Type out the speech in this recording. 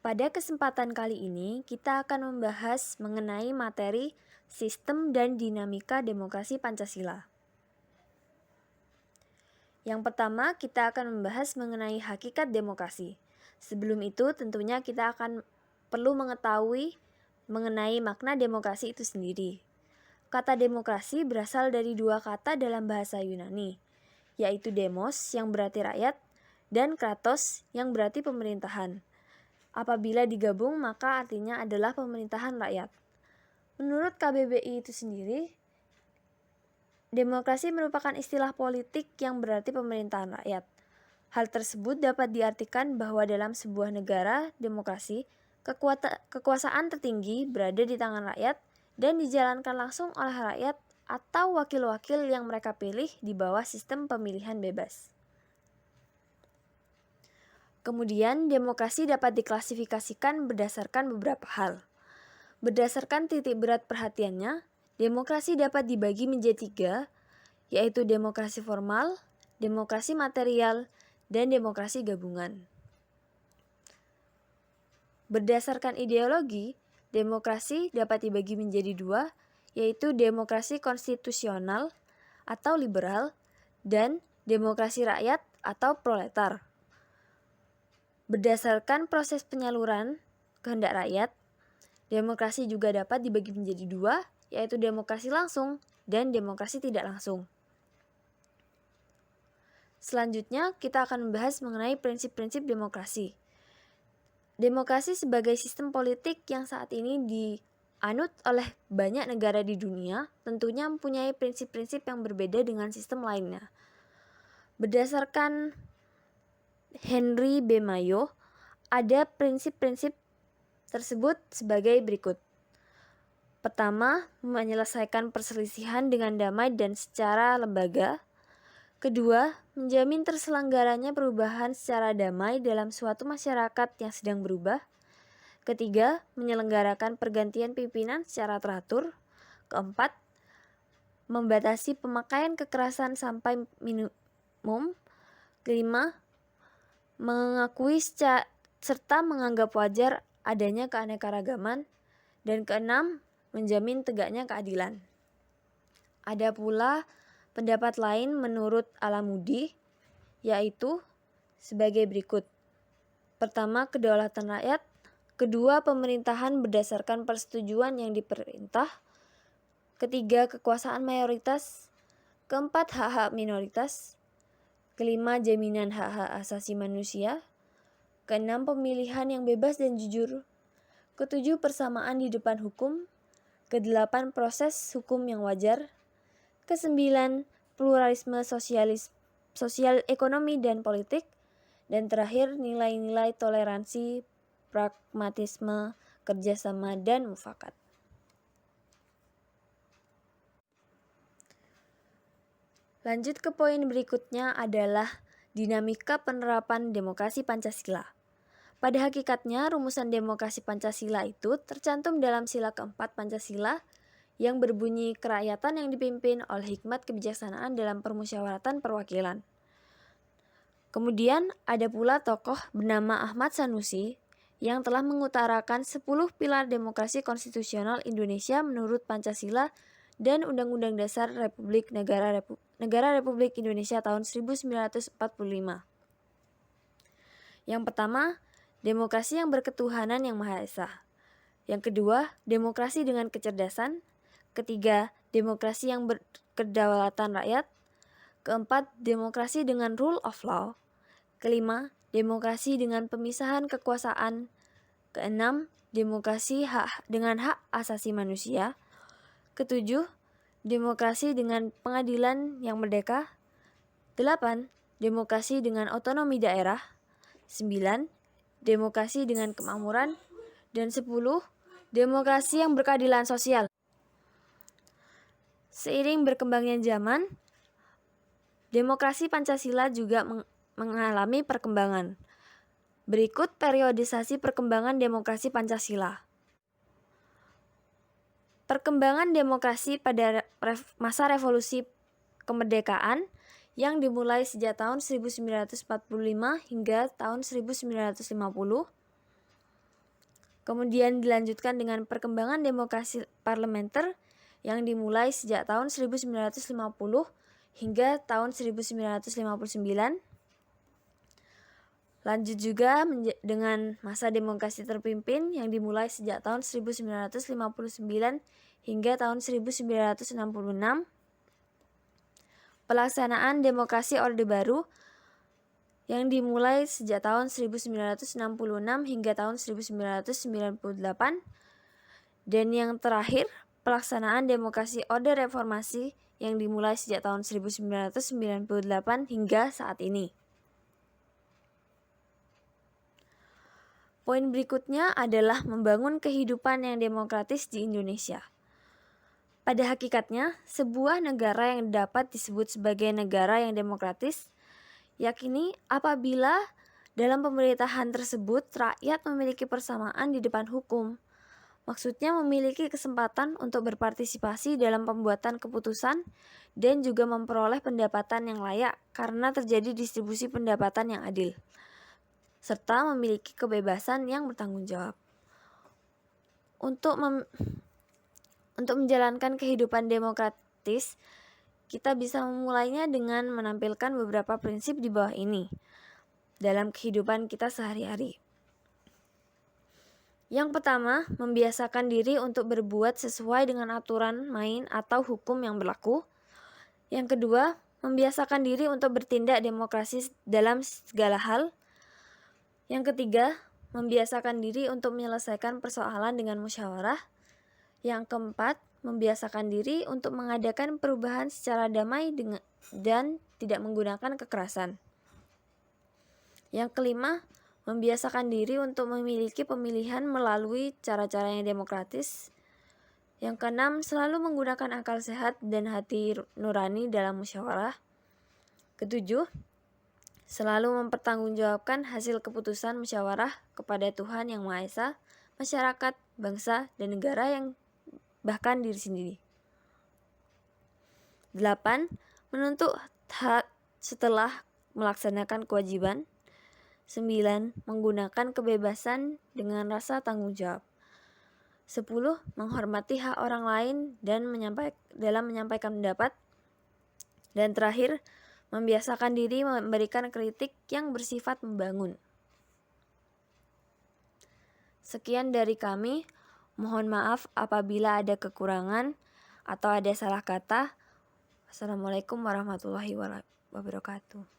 Pada kesempatan kali ini, kita akan membahas mengenai materi sistem dan dinamika demokrasi Pancasila. Yang pertama, kita akan membahas mengenai hakikat demokrasi. Sebelum itu, tentunya kita akan perlu mengetahui mengenai makna demokrasi itu sendiri. Kata demokrasi berasal dari dua kata dalam bahasa Yunani, yaitu demos yang berarti rakyat dan kratos yang berarti pemerintahan. Apabila digabung, maka artinya adalah pemerintahan rakyat. Menurut KBBI itu sendiri, demokrasi merupakan istilah politik yang berarti pemerintahan rakyat. Hal tersebut dapat diartikan bahwa dalam sebuah negara demokrasi, kekuasaan tertinggi berada di tangan rakyat dan dijalankan langsung oleh rakyat atau wakil-wakil yang mereka pilih di bawah sistem pemilihan bebas. Kemudian, demokrasi dapat diklasifikasikan berdasarkan beberapa hal. Berdasarkan titik berat perhatiannya, demokrasi dapat dibagi menjadi 3, yaitu demokrasi formal, demokrasi material, dan demokrasi gabungan. Berdasarkan ideologi, demokrasi dapat dibagi menjadi 2, yaitu demokrasi konstitusional atau liberal, dan demokrasi rakyat atau proletar. Berdasarkan proses penyaluran kehendak rakyat, demokrasi juga dapat dibagi menjadi 2, yaitu demokrasi langsung dan demokrasi tidak langsung. Selanjutnya, kita akan membahas mengenai prinsip-prinsip demokrasi. Demokrasi sebagai sistem politik yang saat ini dianut oleh banyak negara di dunia, tentunya mempunyai prinsip-prinsip yang berbeda dengan sistem lainnya. Berdasarkan Henry B. Mayo, ada prinsip-prinsip tersebut sebagai berikut. Pertama, menyelesaikan perselisihan dengan damai dan secara lembaga. Kedua, menjamin terselenggaranya perubahan secara damai dalam suatu masyarakat yang sedang berubah. Ketiga, menyelenggarakan pergantian pimpinan secara teratur. Keempat, membatasi pemakaian kekerasan sampai minimum. Kelima, mengakui serta menganggap wajar adanya keanekaragaman. Dan keenam, menjamin tegaknya keadilan. Ada pula pendapat lain menurut Alamudi, yaitu sebagai berikut. Pertama, kedaulatan rakyat. Kedua, pemerintahan berdasarkan persetujuan yang diperintah. Ketiga, kekuasaan mayoritas. Keempat, hak-hak minoritas. Kelima, jaminan hak-hak asasi manusia. Keenam, pemilihan yang bebas dan jujur. Ketujuh, persamaan di depan hukum. Kedelapan, proses hukum yang wajar. Kesembilan, pluralisme sosial, ekonomi, dan politik. Dan terakhir, nilai-nilai toleransi, pragmatisme, kerjasama, dan mufakat. Lanjut ke poin berikutnya adalah dinamika penerapan demokrasi Pancasila. Pada hakikatnya, rumusan demokrasi Pancasila itu tercantum dalam sila keempat Pancasila yang berbunyi kerakyatan yang dipimpin oleh hikmat kebijaksanaan dalam permusyawaratan perwakilan. Kemudian ada pula tokoh bernama Ahmad Sanusi yang telah mengutarakan 10 pilar demokrasi konstitusional Indonesia menurut Pancasila dan Undang-Undang Dasar Negara Republik Indonesia tahun 1945. Yang pertama, demokrasi yang berketuhanan yang Maha Esa. Yang kedua, demokrasi dengan kecerdasan. Ketiga, demokrasi yang berkedaulatan rakyat. Keempat, demokrasi dengan rule of law. Kelima, demokrasi dengan pemisahan kekuasaan. Keenam, demokrasi dengan hak asasi manusia. Ketujuh, demokrasi dengan pengadilan yang merdeka. 8. Demokrasi dengan otonomi daerah. 9. Demokrasi dengan kemakmuran. Dan 10. Demokrasi yang berkeadilan sosial. Seiring berkembangnya zaman, demokrasi Pancasila juga mengalami perkembangan. Berikut periodisasi perkembangan demokrasi Pancasila. Perkembangan demokrasi pada masa revolusi kemerdekaan yang dimulai sejak tahun 1945 hingga tahun 1950. Kemudian dilanjutkan dengan perkembangan demokrasi parlementer yang dimulai sejak tahun 1950 hingga tahun 1959. Lanjut juga dengan masa demokrasi terpimpin yang dimulai sejak tahun 1959 hingga tahun 1966. Pelaksanaan demokrasi Orde Baru yang dimulai sejak tahun 1966 hingga tahun 1998. Dan yang terakhir, pelaksanaan demokrasi Orde Reformasi yang dimulai sejak tahun 1998 hingga saat ini. Poin berikutnya adalah membangun kehidupan yang demokratis di Indonesia. Pada hakikatnya, sebuah negara yang dapat disebut sebagai negara yang demokratis, yakni apabila dalam pemerintahan tersebut rakyat memiliki persamaan di depan hukum. Maksudnya memiliki kesempatan untuk berpartisipasi dalam pembuatan keputusan dan juga memperoleh pendapatan yang layak karena terjadi distribusi pendapatan yang adil, serta memiliki kebebasan yang bertanggung jawab. Untuk menjalankan kehidupan demokratis, kita bisa memulainya dengan menampilkan beberapa prinsip di bawah ini dalam kehidupan kita sehari-hari. Yang pertama, membiasakan diri untuk berbuat sesuai dengan aturan main atau hukum yang berlaku. Yang kedua, membiasakan diri untuk bertindak demokratis dalam segala hal. Yang ketiga, membiasakan diri untuk menyelesaikan persoalan dengan musyawarah. Yang keempat, membiasakan diri untuk mengadakan perubahan secara damai dan tidak menggunakan kekerasan. Yang kelima, membiasakan diri untuk memiliki pemilihan melalui cara-cara yang demokratis. Yang keenam, selalu menggunakan akal sehat dan hati nurani dalam musyawarah. Ketujuh, selalu mempertanggungjawabkan hasil keputusan musyawarah kepada Tuhan Yang Maha Esa, masyarakat, bangsa, dan negara yang bahkan diri sendiri. 8. Menuntut hak setelah melaksanakan kewajiban. 9. Menggunakan kebebasan dengan rasa tanggung jawab. 10. Menghormati hak orang lain dan dalam menyampaikan pendapat. Dan terakhir, membiasakan diri memberikan kritik yang bersifat membangun. Sekian dari kami. Mohon maaf apabila ada kekurangan atau ada salah kata. Assalamualaikum warahmatullahi wabarakatuh.